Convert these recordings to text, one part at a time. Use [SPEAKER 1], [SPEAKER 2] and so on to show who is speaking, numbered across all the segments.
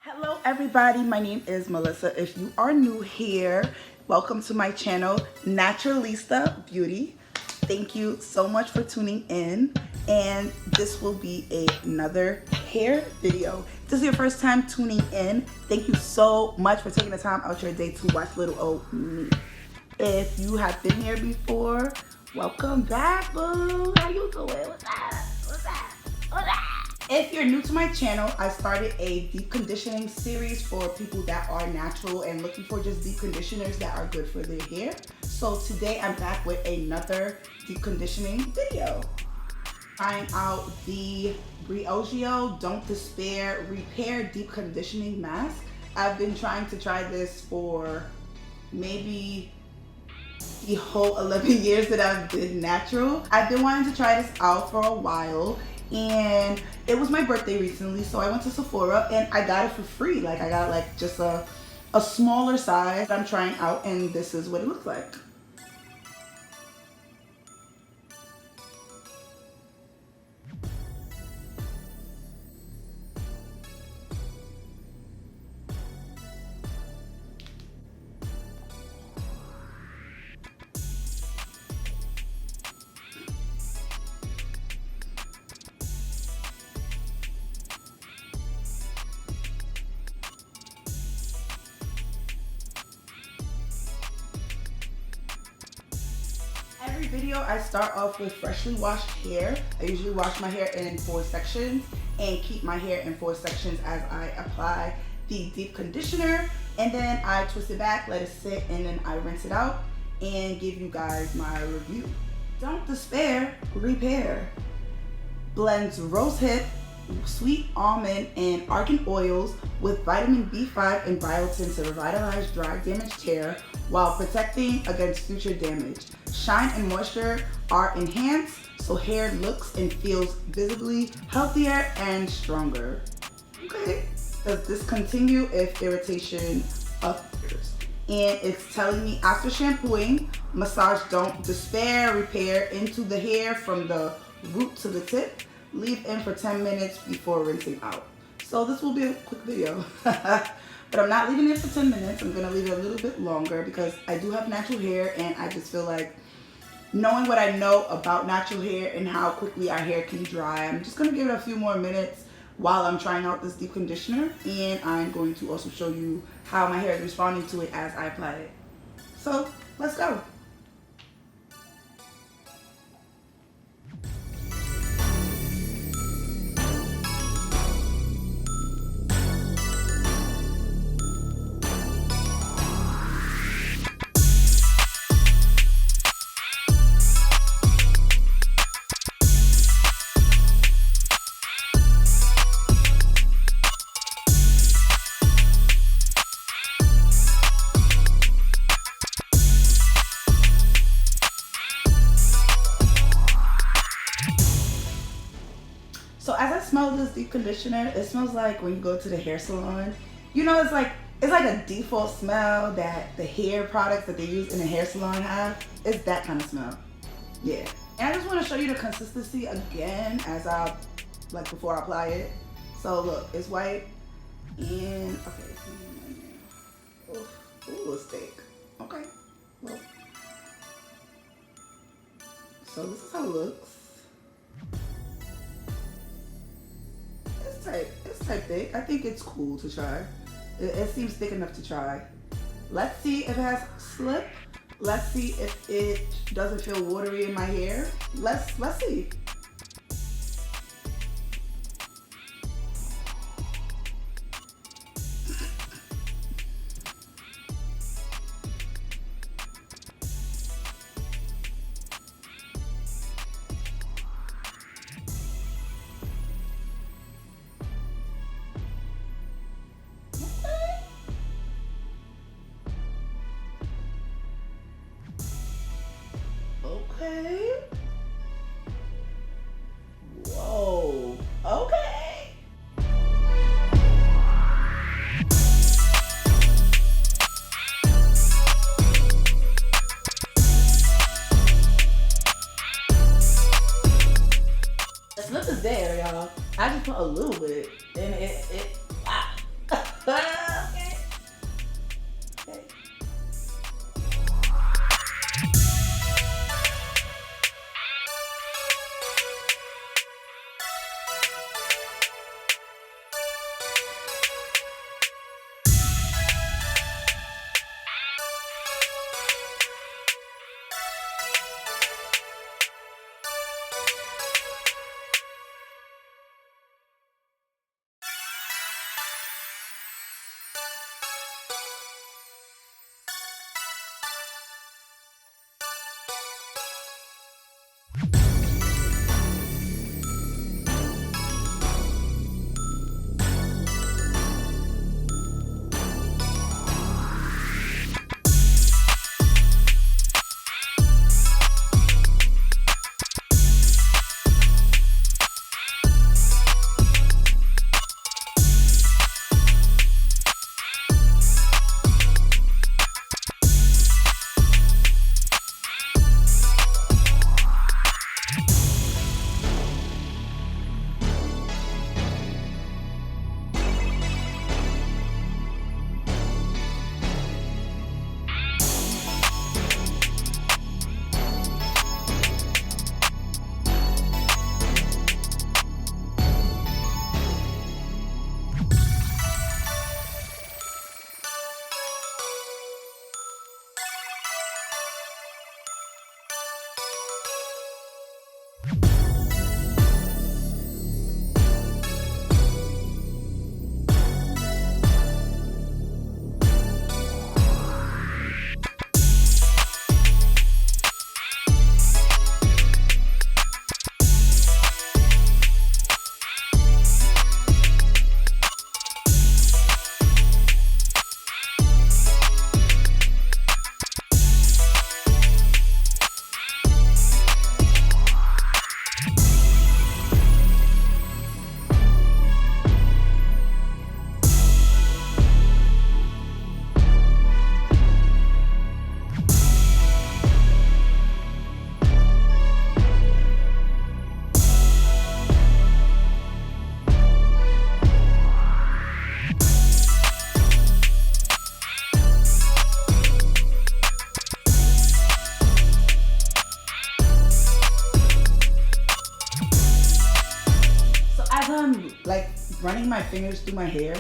[SPEAKER 1] Hello everybody, my name is Melissa. If you are new here, welcome to my channel, Naturalizta.beauty. Thank you so much for tuning in, and this will be another hair video. If this is your first time tuning in, thank you so much for taking the time out your day to watch little old me. If you have been here before, welcome back, boo. How you doing? What's up? What's up? What's up? If you're new to my channel, I started a deep conditioning series for people that are natural and looking for just deep conditioners that are good for their hair. So today I'm back with another deep conditioning video. Trying out the Briogeo Don't Despair Repair Deep Conditioning Mask. I've been trying to try this for maybe the whole 11 years that I've been natural. I've been wanting to try this out for a while, and it was my birthday recently, so I went to Sephora and I got it for free. Like, I got like just a smaller size that I'm trying out, and this is what it looks like. Every video I start off with freshly washed hair. I usually wash my hair in 4 sections and keep my hair in 4 sections as I apply the deep conditioner, and then I twist it back, let it sit, and then I rinse it out and give you guys my review. Don't Despair Repair blends rosehip, sweet almond, and argan oils with vitamin B5 and biotin to revitalize dry, damaged hair while protecting against future damage. Shine and moisture are enhanced, so hair looks and feels visibly healthier and stronger. Okay, does discontinue if irritation appears. And it's telling me after shampooing, massage Don't Despair Repair into the hair from the root to the tip. Leave in for 10 minutes before rinsing out. So this will be a quick video. But I'm not leaving it for 10 minutes. I'm gonna leave it a little bit longer because I do have natural hair, and I just feel like knowing what I know about natural hair and how quickly our hair can dry, I'm just gonna give it a few more minutes while I'm trying out this deep conditioner, and I'm going to also show you how my hair is responding to it as I apply it. So let's go. So as I smell this deep conditioner, it smells like when you go to the hair salon. You know, it's like a default smell that the hair products that they use in the hair salon have. It's that kind of smell. Yeah. And I just want to show you the consistency again as before I apply it. So look, it's white and okay. Ooh, it's thick. Okay. Well. So this is how it looks. It's type thick. I think it's cool to try. It seems thick enough to try. Let's see if it has slip. Let's see if it doesn't feel watery in my hair. Let's see. Okay. Whoa. Okay. The slip is there, y'all. I just put a little bit, and it wow. running my fingers through my hair,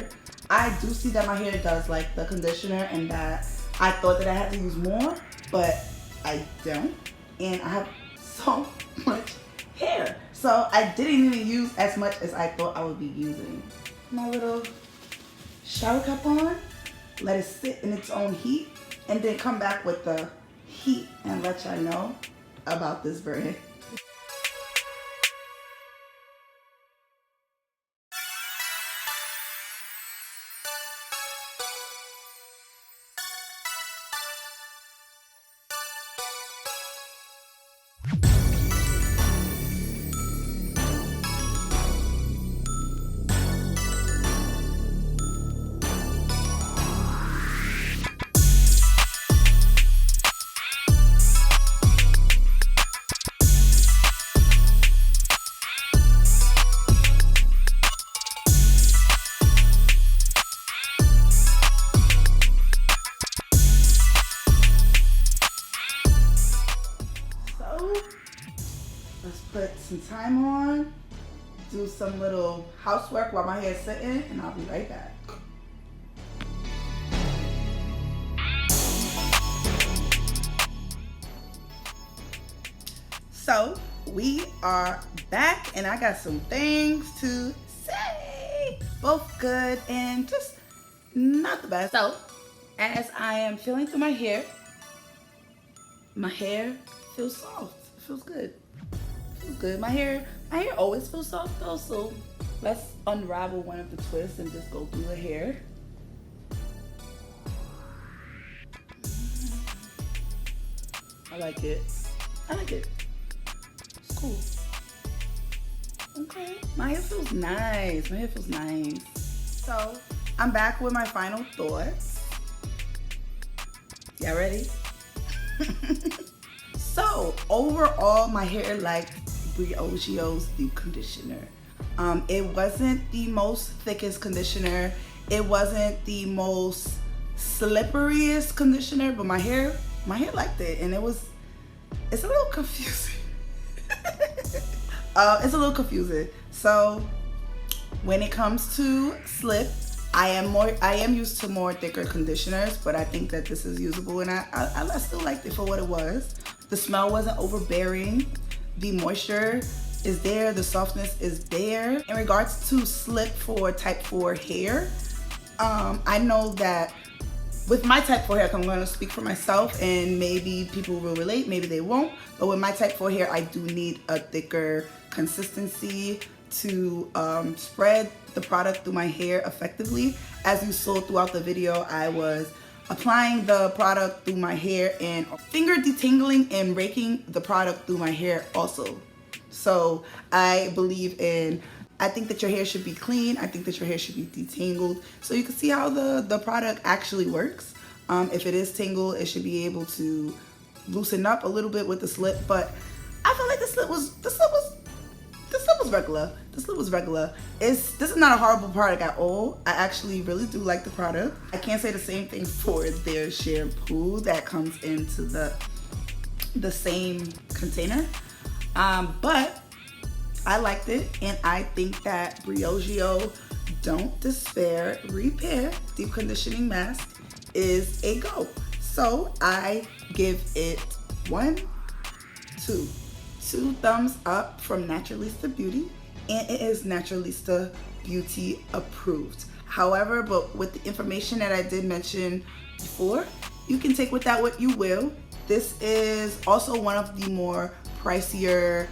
[SPEAKER 1] I do see that my hair does like the conditioner, and that I thought that I had to use more, but I don't. And I have so much hair. So I didn't even use as much as I thought I would be using. My little shower cap on, let it sit in its own heat, and then come back with the heat and let y'all know about this brand. Let's put some time on, do some little housework while my hair is sitting, and I'll be right back. So we are back, and I got some things to say. Both good and just not the best. So as I am feeling through my hair feels soft. It feels good. Good. My hair always feels soft though, so let's unravel one of the twists and just go through the hair. I like it. It's cool. Okay. My hair feels nice. So I'm back with my final thoughts. Y'all ready? So overall, my hair liked Briogeo's deep conditioner. It wasn't the most thickest conditioner. It wasn't the most slipperiest conditioner, but my hair liked it, and it's a little confusing. It's a little confusing. So when it comes to slip, I am used to more thicker conditioners, but I think that this is usable, and I still liked it for what it was. The smell wasn't overbearing. The moisture is there. The softness is there. In regards to slip for type 4 hair, I know that with my type 4 hair, I'm going to speak for myself, and maybe people will relate, maybe they won't, but with my type 4 hair, I do need a thicker consistency to spread the product through my hair effectively. As you saw throughout the video, I was applying the product through my hair and finger detangling and raking the product through my hair also. So I think that your hair should be clean. I think that your hair should be detangled. So you can see how the product actually works. If it is tangled, it should be able to loosen up a little bit with the slip, but I feel like the slip was regular. This is not a horrible product at all. I actually really do like the product. I can't say the same thing for their shampoo that comes into the same container, but I liked it, and I think that Briogeo Don't Despair Repair Deep Conditioning Mask is a go. So I give it two thumbs up from Naturealizta.beauty, and it is Naturealizta.beauty approved. However, but with the information that I did mention before, you can take with that what you will. This is also one of the more pricier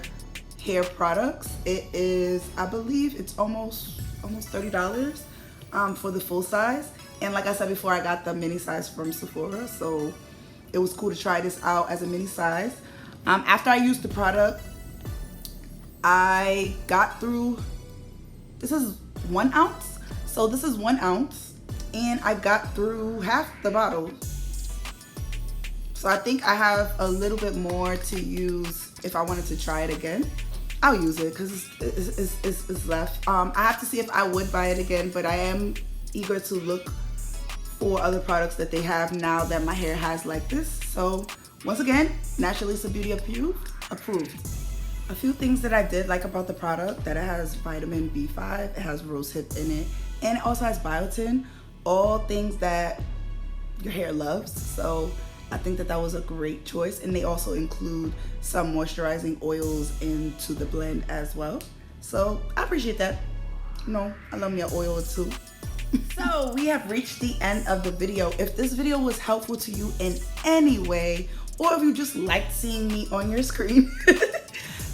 [SPEAKER 1] hair products. It is, I believe it's almost $30 for the full size. And like I said before, I got the mini size from Sephora, so it was cool to try this out as a mini size. After I used the product, I got through, this is 1 ounce. So this is 1 ounce, and I got through half the bottle. So I think I have a little bit more to use if I wanted to try it again. I'll use it because it's left. I have to see if I would buy it again, but I am eager to look for other products that they have now that my hair has like this. So once again, Naturealizta.beauty approved. A few things that I did like about the product, that it has vitamin B5, it has rosehip in it, and it also has biotin, all things that your hair loves. So I think that that was a great choice, and they also include some moisturizing oils into the blend as well. So I appreciate that. You know, I love me an oil or two. So we have reached the end of the video. If this video was helpful to you in any way, or if you just liked seeing me on your screen,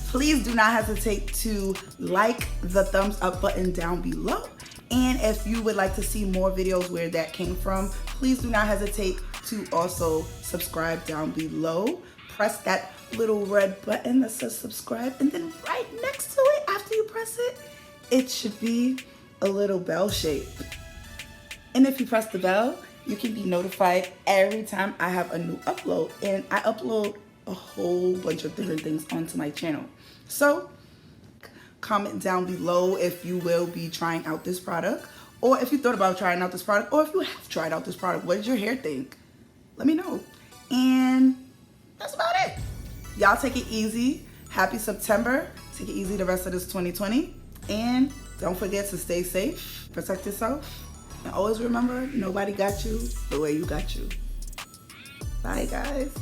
[SPEAKER 1] please do not hesitate to like the thumbs up button down below. And if you would like to see more videos where that came from, please do not hesitate to also subscribe down below. Press that little red button that says subscribe, and then right next to it, after you press it, it should be a little bell shape. And if you press the bell, you can be notified every time I have a new upload. And I upload a whole bunch of different things onto my channel. So comment down below if you will be trying out this product, or if you thought about trying out this product, or if you have tried out this product. What does your hair think? Let me know. And that's about it. Y'all take it easy. Happy September. Take it easy the rest of this 2020. And don't forget to stay safe, protect yourself, and always remember, nobody got you the way you got you. Bye, guys.